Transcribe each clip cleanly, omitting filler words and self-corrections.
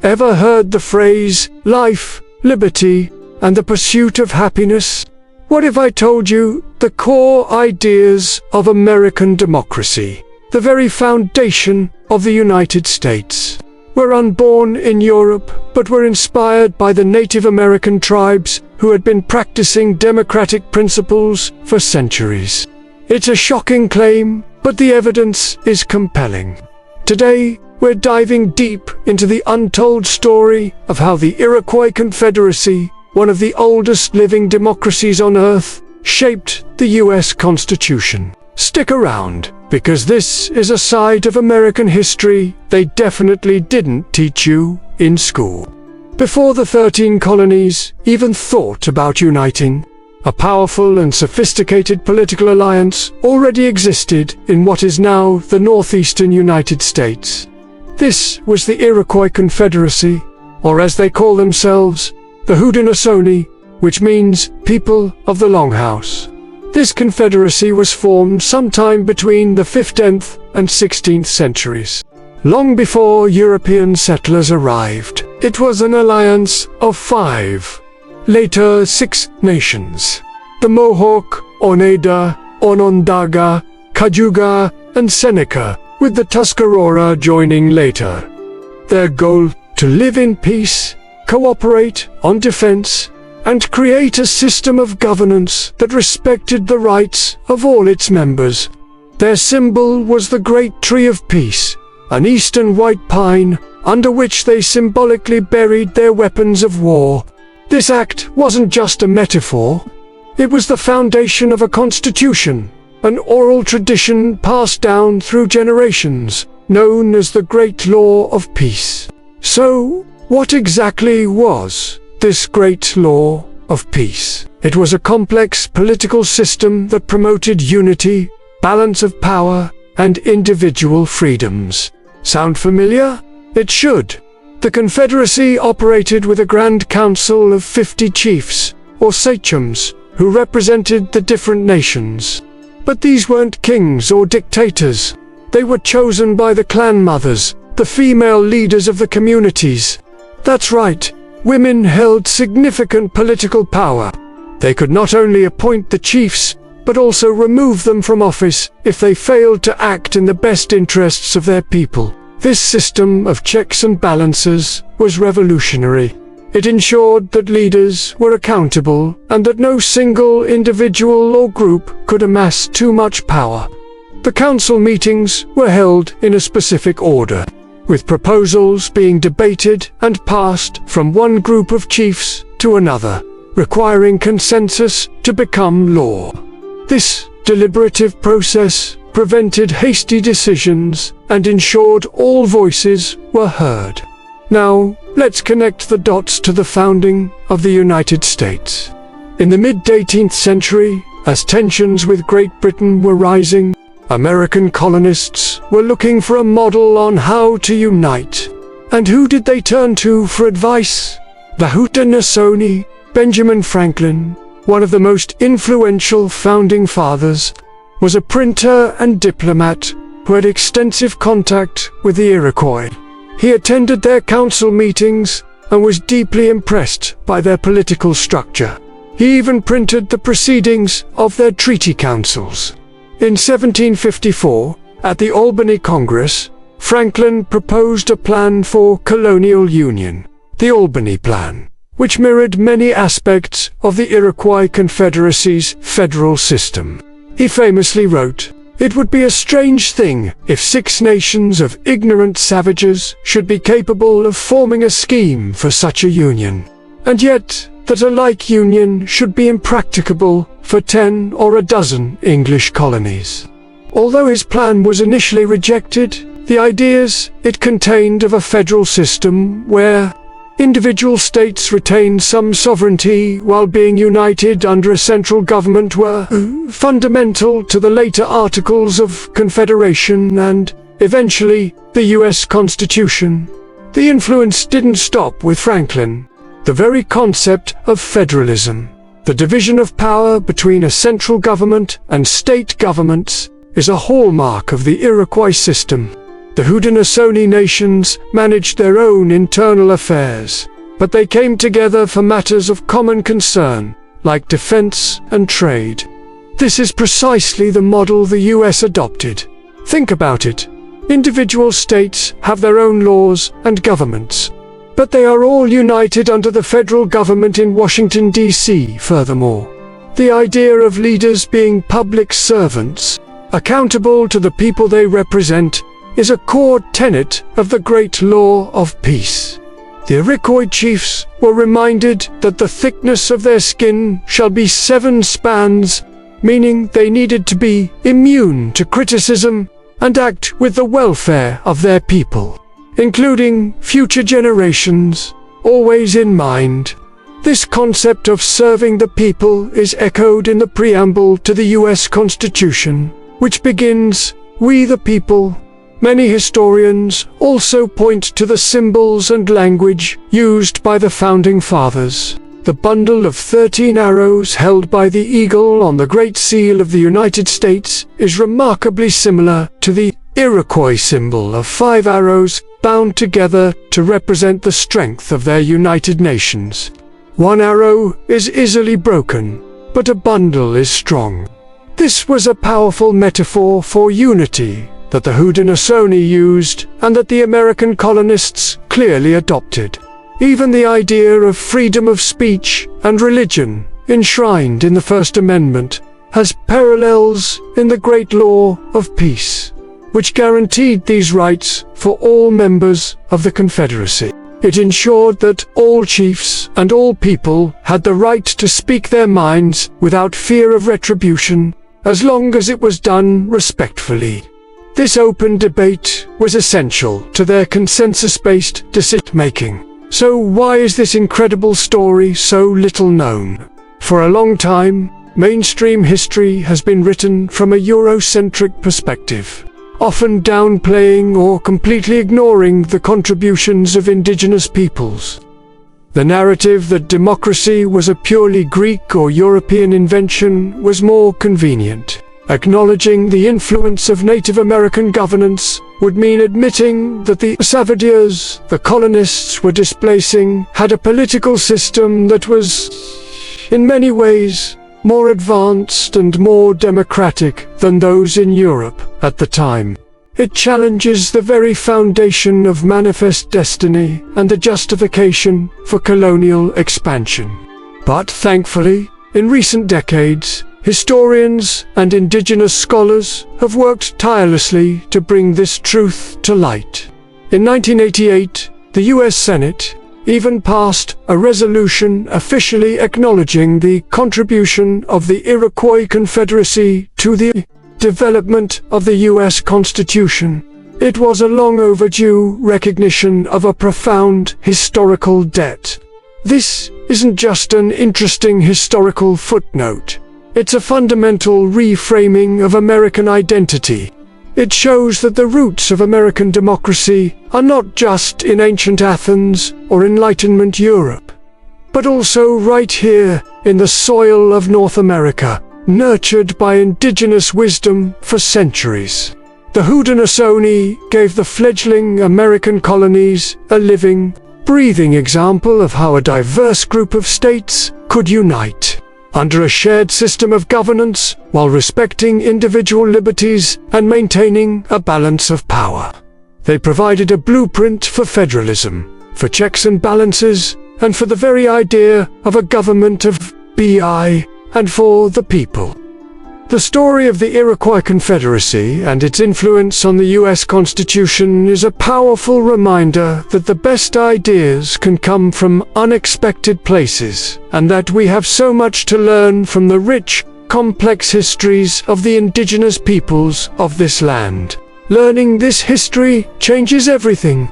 Ever heard the phrase, life, liberty, and the pursuit of happiness? What if I told you the core ideas of American democracy, the very foundation of the United States, were unborn in Europe, but were inspired by the Native American tribes who had been practicing democratic principles for centuries? It's a shocking claim, but the evidence is compelling. Today, we're diving deep into the untold story of how the Iroquois Confederacy, one of the oldest living democracies on Earth, shaped the US Constitution. Stick around, because this is a side of American history they definitely didn't teach you in school. Before the 13 colonies even thought about uniting, a powerful and sophisticated political alliance already existed in what is now the northeastern United States. This was the Iroquois Confederacy, or as they call themselves, the Haudenosaunee, which means people of the Longhouse. This confederacy was formed sometime between the 15th and 16th centuries. Long before European settlers arrived, it was an alliance of 5, later 6 nations: the Mohawk, Oneida, Onondaga, Cayuga, and Seneca, with the Tuscarora joining later. Their goal: to live in peace, cooperate on defense, and create a system of governance that respected the rights of all its members. Their symbol was the Great Tree of Peace, an eastern white pine, under which they symbolically buried their weapons of war. This act wasn't just a metaphor. It was the foundation of a constitution, an oral tradition passed down through generations, known as the Great Law of Peace. So, what exactly was this Great Law of Peace? It was a complex political system that promoted unity, balance of power, and individual freedoms. Sound familiar? It should. The Confederacy operated with a Grand Council of 50 chiefs, or sachems, who represented the different nations. But these weren't kings or dictators. They were chosen by the clan mothers, the female leaders of the communities. That's right, women held significant political power. They could not only appoint the chiefs, but also remove them from office if they failed to act in the best interests of their people. This system of checks and balances was revolutionary. It ensured that leaders were accountable and that no single individual or group could amass too much power. The council meetings were held in a specific order, with proposals being debated and passed from one group of chiefs to another, requiring consensus to become law. This deliberative process prevented hasty decisions and ensured all voices were heard. Now, let's connect the dots to the founding of the United States. In the mid-18th century, as tensions with Great Britain were rising, American colonists were looking for a model on how to unite. And who did they turn to for advice? The Haudenosaunee. Benjamin Franklin, one of the most influential founding fathers, was a printer and diplomat who had extensive contact with the Iroquois. He attended their council meetings and was deeply impressed by their political structure. He even printed the proceedings of their treaty councils. In 1754, at the Albany Congress, Franklin proposed a plan for colonial union, the Albany Plan, which mirrored many aspects of the Iroquois Confederacy's federal system. He famously wrote, "It would be a strange thing if 6 nations of ignorant savages should be capable of forming a scheme for such a union, and yet that a like union should be impracticable for 10 or a dozen English colonies." Although his plan was initially rejected, the ideas it contained of a federal system where individual states retained some sovereignty while being united under a central government were fundamental to the later Articles of Confederation and, eventually, the US Constitution. The influence didn't stop with Franklin. The very concept of federalism, the division of power between a central government and state governments, is a hallmark of the Iroquois system. The Haudenosaunee nations managed their own internal affairs, but they came together for matters of common concern, like defense and trade. This is precisely the model the US adopted. Think about it. Individual states have their own laws and governments, but they are all united under the federal government in Washington, D.C. Furthermore, the idea of leaders being public servants, accountable to the people they represent, is a core tenet of the great law of peace. The Iroquois chiefs were reminded that the thickness of their skin shall be 7 spans, meaning they needed to be immune to criticism and act with the welfare of their people, including future generations, always in mind. This concept of serving the people is echoed in the preamble to the US Constitution, which begins, "We the people." Many historians also point to the symbols and language used by the Founding Fathers. The bundle of 13 arrows held by the eagle on the Great Seal of the United States is remarkably similar to the Iroquois symbol of 5 arrows bound together to represent the strength of their united nations. One arrow is easily broken, but a bundle is strong. This was a powerful metaphor for unity that the Haudenosaunee used and that the American colonists clearly adopted. Even the idea of freedom of speech and religion, enshrined in the First Amendment, has parallels in the Great Law of Peace, which guaranteed these rights for all members of the Confederacy. It ensured that all chiefs and all people had the right to speak their minds without fear of retribution, as long as it was done respectfully. This open debate was essential to their consensus-based decision-making. So why is this incredible story so little known? For a long time, mainstream history has been written from a Eurocentric perspective, often downplaying or completely ignoring the contributions of indigenous peoples. The narrative that democracy was a purely Greek or European invention was more convenient. Acknowledging the influence of Native American governance would mean admitting that the savages the colonists were displacing had a political system that was, in many ways, more advanced and more democratic than those in Europe at the time. It challenges the very foundation of manifest destiny and the justification for colonial expansion. But thankfully, in recent decades, historians and indigenous scholars have worked tirelessly to bring this truth to light. In 1988, the US Senate even passed a resolution officially acknowledging the contribution of the Iroquois Confederacy to the development of the US Constitution. It was a long overdue recognition of a profound historical debt. This isn't just an interesting historical footnote. It's a fundamental reframing of American identity. It shows that the roots of American democracy are not just in ancient Athens or Enlightenment Europe, but also right here in the soil of North America, nurtured by indigenous wisdom for centuries. The Haudenosaunee gave the fledgling American colonies a living, breathing example of how a diverse group of states could unite under a shared system of governance while respecting individual liberties and maintaining a balance of power. They provided a blueprint for federalism, for checks and balances, and for the very idea of a government of by and for the people. The story of the Iroquois Confederacy and its influence on the US Constitution is a powerful reminder that the best ideas can come from unexpected places, and that we have so much to learn from the rich, complex histories of the indigenous peoples of this land. Learning this history changes everything.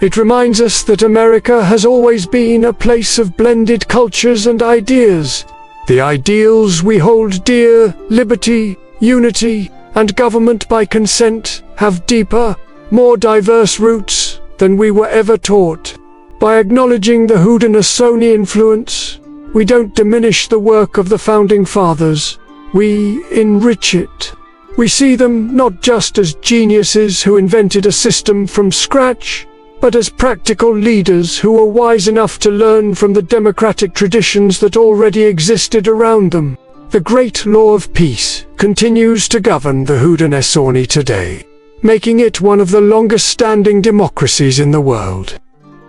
It reminds us that America has always been a place of blended cultures and ideas. The ideals we hold dear, liberty, unity, and government by consent, have deeper, more diverse roots than we were ever taught. By acknowledging the Haudenosaunee influence, we don't diminish the work of the Founding Fathers, we enrich it. We see them not just as geniuses who invented a system from scratch, but as practical leaders who were wise enough to learn from the democratic traditions that already existed around them. The great law of peace continues to govern the Haudenosaunee today, making it one of the longest-standing democracies in the world.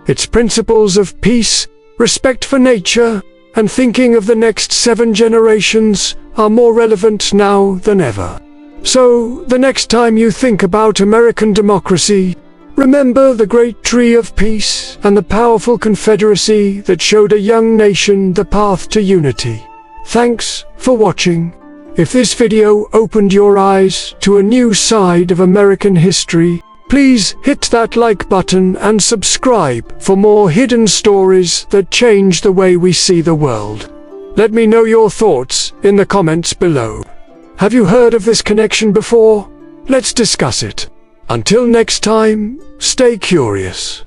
Its principles of peace, respect for nature, and thinking of the next 7 generations are more relevant now than ever. So, the next time you think about American democracy, remember the great tree of peace and the powerful confederacy that showed a young nation the path to unity. Thanks for watching. If this video opened your eyes to a new side of American history, please hit that like button and subscribe for more hidden stories that change the way we see the world. Let me know your thoughts in the comments below. Have you heard of this connection before? Let's discuss it. Until next time, stay curious.